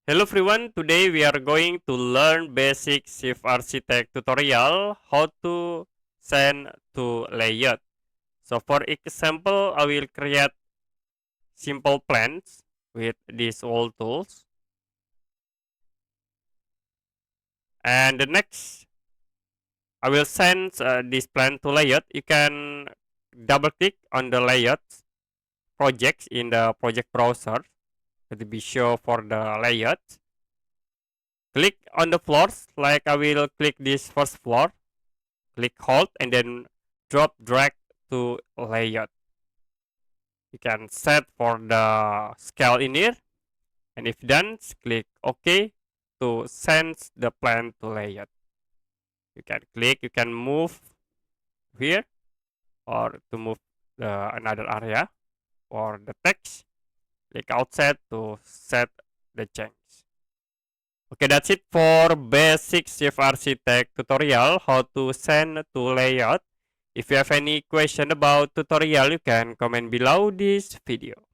Hello everyone, today we are going to learn basic Shift Architect tutorial how to send to layout. So for example, I will create simple plans with these all tools. And the next, I will send this plan to layout. You can double click on the layout projects in the project browser to be sure for the layout. Click on the floors, like I will click this first floor, click hold and then drag to layout. You can set for the scale in here, and if done, click OK to send the plan to layout. You can click, you can move here or to move another area or the text. Click outside to set the change. Okay, that's it for basic Shift Architect tutorial how to send to layout. If you have any question about tutorial, you can comment below this video.